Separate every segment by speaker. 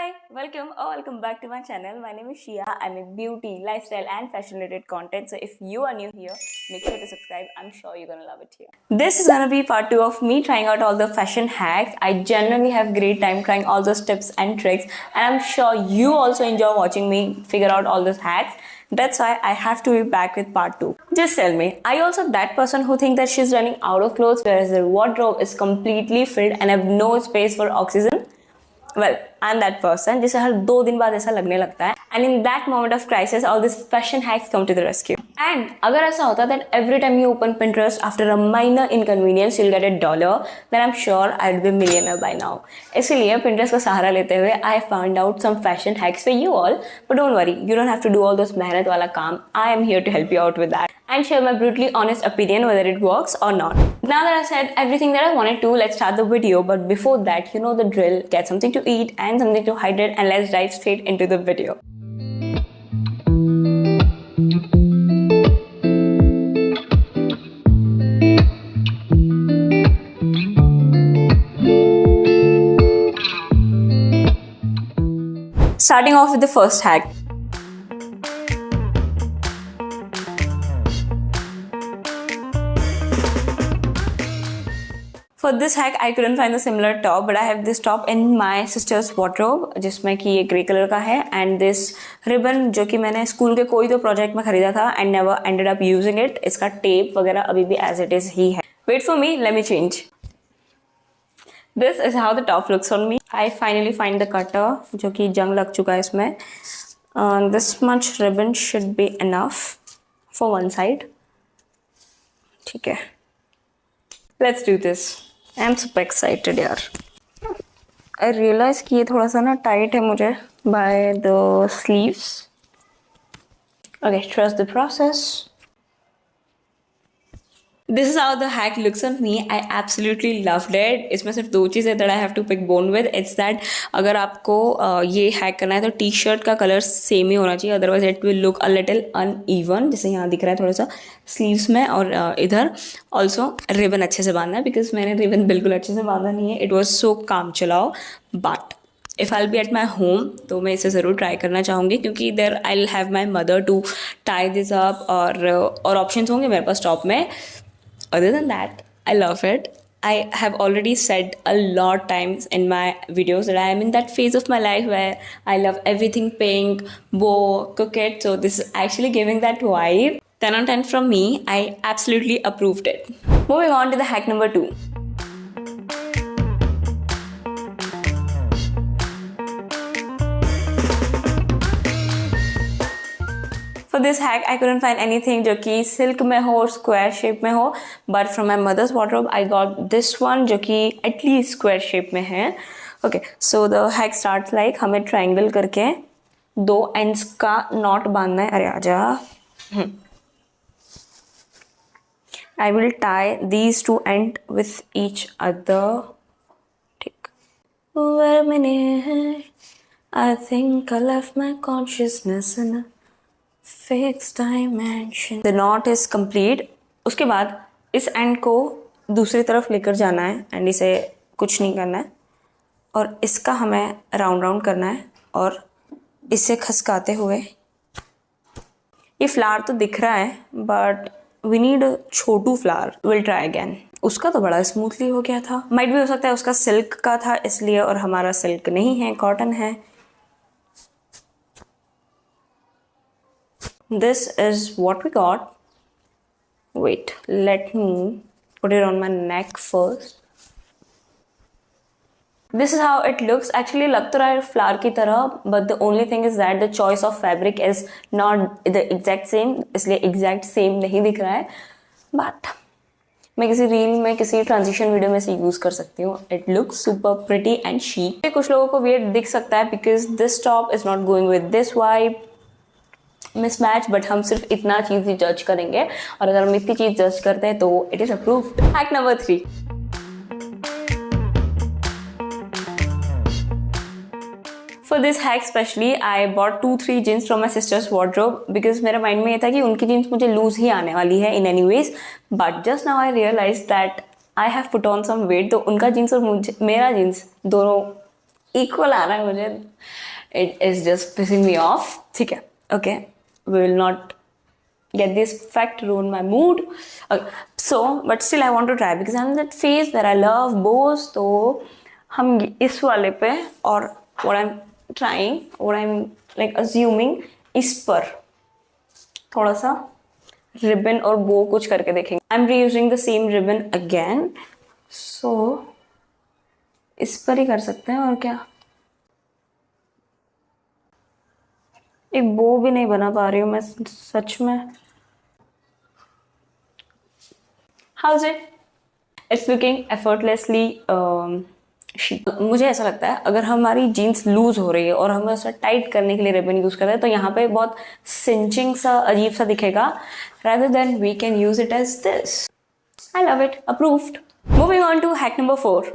Speaker 1: Hi, welcome back to my channel. My name is Shia. I make beauty, lifestyle, and fashion related content. So if you are new here, make sure to subscribe. I'm sure you're gonna love it here. This is gonna be part 2 of me trying out all the fashion hacks. I genuinely have great time trying all those tips and tricks, and I'm sure you also enjoy watching me figure out all those hacks. That's why I have to be back with part 2. Just tell me, are you also that person who thinks that she's running out of clothes whereas their wardrobe is completely filled and have no space for oxygen? Well, I'm that person जिसे हर 2 दिन बाद ऐसा लगने लगता है, and in that moment of crisis all these fashion hacks come to the rescue. And अगर ऐसा होता that every time you open Pinterest after a minor inconvenience you'll get $1, then I'm sure I'd be a millionaire by now. इसलिए Pinterest का सहारा लेते हुए I found out some fashion hacks for you all, but don't worry, you don't have to do all those मेहनत वाला काम. I am here to help you out with that and share my brutally honest opinion whether it works or not. Now that I've said everything that I wanted to, let's start the video. But before that, you know the drill. Get something to eat and something to hydrate, and let's dive straight into the video. Starting off with the first hack. For this hack, I couldn't find a similar top, but I have this top in my sister's wardrobe, जिसमें कि ये grey color का है, and this ribbon जो कि मैंने school के कोई तो project में खरीदा था and never ended up using it. इसका tape वगैरह अभी भी as it is ही है. Wait for me, let me change. This is how the top looks on me. I finally find the cutter जो कि जंग लग चुका है इसमें. This much ribbon should be enough for one side. ठीक है. Let's do this. I'm super excited यार. I realize कि ये थोड़ा सा ना tight है मुझे by the sleeves. Okay, trust the process. This is how the hack looks on me. I absolutely loved it. इसमें सिर्फ 2 चीज़ें that I have to pick bone with. It's that अगर आपको ये hack करना है तो टी शर्ट का कलर सेम ही होना चाहिए, otherwise it will look a little uneven. जैसे यहाँ दिख रहा है थोड़ा सा sleeves में, और इधर also ribbon अच्छे से बांधना है because मैंने ribbon बिल्कुल अच्छे से बांधा नहीं है. It was so काम चलाओ, but if I'll be at my home तो मैं इसे ज़रूर ट्राई करना चाहूँगी क्योंकि there I'll have my mother to tie this up, और options होंगे मेरे पास टॉप में. Other than that, I love it. I have already said a lot times in my videos that I am in that phase of my life where I love everything pink, bow, coquette. So this is actually giving that vibe. 10 on 10 from me. I absolutely approved it. Moving on to the hack number 2. For this hack, I couldn't find anything जो कि silk में हो और square shape में हो, but from my mother's wardrobe I got this one जो कि at least square shape में है. Okay, so the hack starts like हमें ट्रायंगल करके 2 ends का नॉट बांधना है. अरे आजा. I will tie these 2 ends with each other. ठीक. Wait a minute, I think I left my consciousness in a fixed dimension. The knot is complete. उसके बाद इस एंड को दूसरी तरफ लेकर जाना है एंड इसे कुछ नहीं करना है, और इसका हमें राउंड करना है और इसे खसकाते हुए. ये फ्लावर तो दिख रहा है बट वी नीड छोटू फ्लावर. Will try again. उसका तो बड़ा स्मूथली हो गया था. माइट भी हो सकता है उसका सिल्क का था इसलिए, और हमारा सिल्क नहीं है, कॉटन है. This is what we got. Wait, let me put it on my neck first. This is how it looks. Actually लग तो रहा है फ्लावर की तरह, but the only thing is that the choice of fabric is not the exact same, इसलिए exact same नहीं दिख रहा है. But मैं किसी रील में किसी ट्रांजिशन वीडियो में से यूज़ कर सकती हूँ. It looks super pretty and chic. कुछ लोगों को weird दिख सकता है because this top is not going with this vibe. Mismatch, but हम सिर्फ इतना चीज़ ही जज करेंगे, और अगर हम इतनी चीज़ जज करते हैं तो it is approved. Hack number 3. For this hack especially, I bought 2-3 jeans from my sister's wardrobe because मेरे माइंड में ये था कि उनकी जीन्स मुझे लूज ही आने वाली है in any ways, but just now I realized that I have put on some weight. तो उनका जीन्स और मेरा जीन्स दोनों इक्वल आ रहा है मुझे. It is just pissing me off. ठीक है, okay, we will not get this fact ruin my mood. Okay. So, but still I want to try because I'm in that phase where I love bows. तो हम इस वाले पे और what I'm trying, what I'm like assuming इस पर थोड़ा सा ribbon और bow कुछ करके देखेंगे. I'm reusing the same ribbon again. So इस पर ही कर सकते हैं और क्या. एक बो भी नहीं बना पा रही हूँ मैं सच में. How's it? It's looking effortlessly chic. मुझे ऐसा लगता है अगर हमारी जीन्स लूज हो रही है और हम ऐसा टाइट करने के लिए रिबन यूज करते हैं तो यहाँ पे बहुत सिंचिंग सा अजीब सा दिखेगा. rather than we can use it as this. I love it. Approved. Moving on to hack number 4.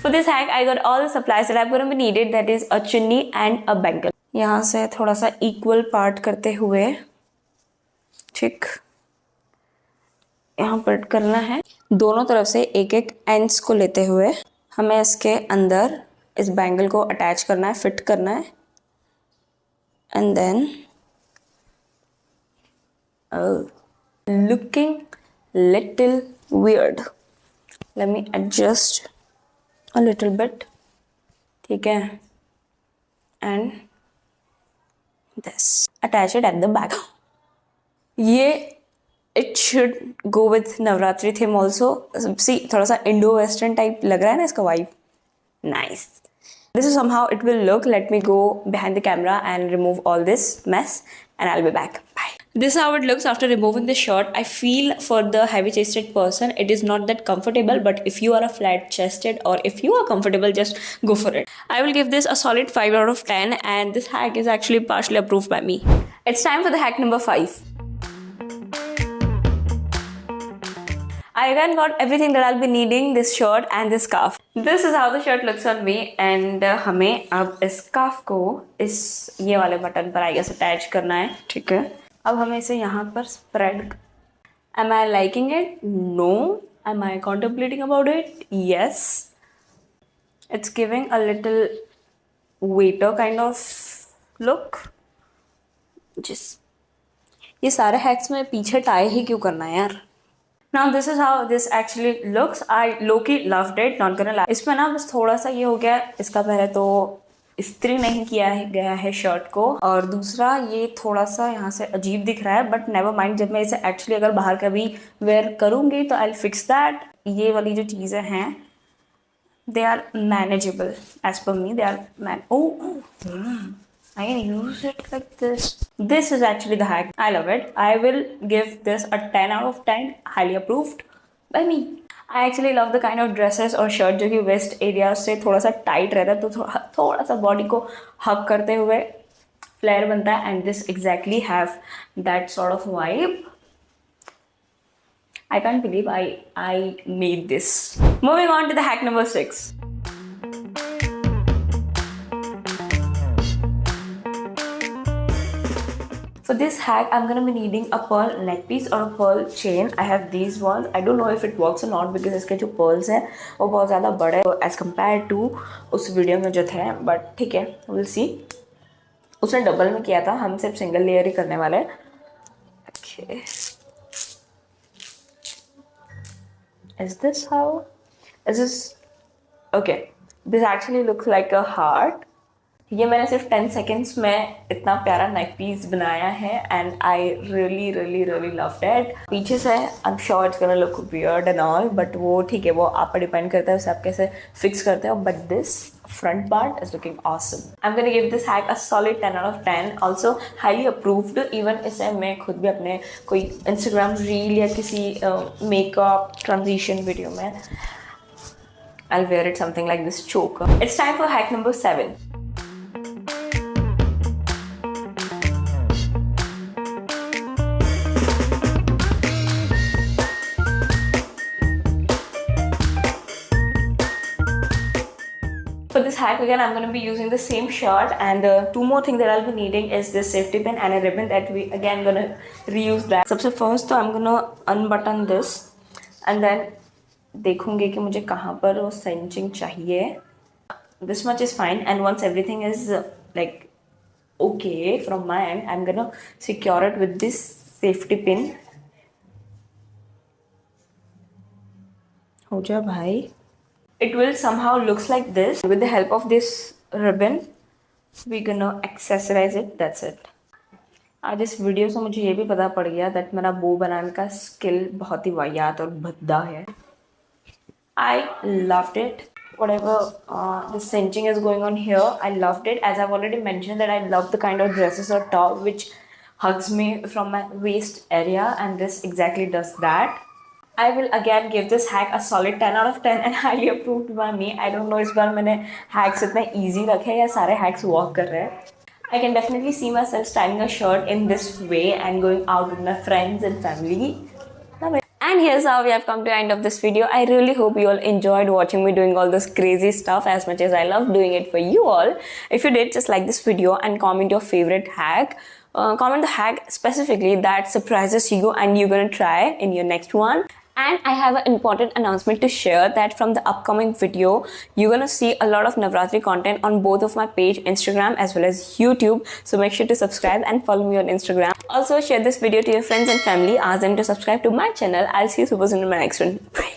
Speaker 1: For this hack, I got all the supplies that I'm going to be needed. That is a chunni and a bangle. यहाँ से थोड़ा सा equal part करते हुए, ठीक, यहाँ पर करना है. दोनों तरफ से एक एक ends को लेते हुए हमें इसके अंदर इस bangle को attach करना है, fit करना है. And then, oh, looking little weird. Let me adjust a little bit. ठीक है, and this, attach it at the back. ये it should go with Navratri theme also. See, थोड़ा सा इंडो वेस्टर्न टाइप लग रहा है ना इसका vibe. Nice. This is somehow it will look. Let me go behind the camera and remove all this mess and I'll be back. Bye. This is how it looks after removing the shirt. I feel for the heavy chested person it is not that comfortable, but if you are a flat chested or if you are comfortable, just go for it. I will give this a solid 5 out of 10 and this hack is actually partially approved by me. It's time for the hack number 5. I again got everything that I'll be needing, this shirt and this scarf. This is how the shirt looks on me and हमें अब इस scarf को इस ये वाले button पर I guess attach करना है. ठीक है, अब हमें इसे यहाँ पर spread. Am I liking it? No. Am I contemplating about it? Yes. It's giving a little waiter kind of look. Just ये सारे hacks में पीछे tie ही क्यों करना है यार. Now this is how this actually looks. I low-key loved it, not gonna lie. इसमें ना बस थोड़ा सा ये हो गया, इसका पहले तो इस्त्री नहीं किया है गया है शर्ट को और दूसरा ये थोड़ा सा यहाँ से अजीब दिख रहा है. बट नेवर माइंड, जब मैं इसे एक्चुअली अगर बाहर कभी वेयर करूँगी तो आई फिक्स दैट. ये वाली जो चीज़ें हैं they are manageable as per me. They are I can use it like this. This is actually the hack. I love it. I will give this a 10 out of 10. Highly approved by me. I actually love the kind of dresses और shirt जो कि waist area से थोड़ा सा tight रहता है तो थोड़ा सा body को hug करते हुए flare बनता है and this exactly have that sort of vibe. I can't believe I made this. Moving on to the hack number 6. For this hack, I'm gonna be needing a pearl neck piece or a pearl chain. I have these ones. I don't know if it works or not because इसके जो pearls हैं वो बहुत ज़्यादा बड़े हैं as compared to उस video में जो थे. But ठीक है, we'll see. उसने डबल में किया था, हम सिर्फ सिंगल लेयर ही करने वाले हैं. Okay. Is this how? Is this? Okay. This actually looks like a heart. ये मैंने सिर्फ 10 seconds में इतना प्यारा नेक पीस बनाया है and I really really really loved it. पीछे से I am sure it's gonna look weird and all, but वो ठीक है, वो आप पर डिपेंड करता है उसे आप कैसे फिक्स करते हो. But this front part is looking awesome. I'm gonna give this hack a solid 10 out of 10. Also highly approved. Even इसे मैं खुद भी अपने कोई Instagram reel या किसी makeup transition video में I'll wear it something like this choker. It's time for hack number 7. For this this hack again, I'm going to be using the same shirt, and two more things that I'll be needing is this safety pin and a ribbon that we again going to reuse that. सबसे first तो I'm going to unbutton this and then देखूंगी कि मुझे कहाँ पर वो cinching चाहिए. This much is fine, and once everything is like okay from my end, I'm going to secure it with this safety pin. हो जा भाई. It will somehow looks like this. With the help of this ribbon, we're gonna accessorize it. That's it. आज इस video से मुझे ये भी पता पड़ गया that मेरा बो बनाने का स्किल बहुत ही वाहियात और भद्दा है. I loved it. Whatever the cinching is going on here, I loved it. As I've already mentioned that I love the kind of dresses or top which hugs me from my waist area, and this exactly does that. I will again give this hack a solid 10 out of 10 and highly approved by me. I don't know इस बार मैंने hacks इतने easy रखे या सारे hacks work कर रहे हैं. I can definitely see myself styling a shirt in this way and going out with my friends and family. And here's how we have come to the end of this video. I really hope you all enjoyed watching me doing all this crazy stuff as much as I love doing it for you all. If you did, just like this video and comment your favorite hack. Comment the hack specifically that surprises you and you're gonna try in your next one. And I have an important announcement to share that from the upcoming video, you're gonna see a lot of Navratri content on both of my page, Instagram as well as YouTube. So make sure to subscribe and follow me on Instagram. Also share this video to your friends and family. Ask them to subscribe to my channel. I'll see you super soon in my next one. Bye.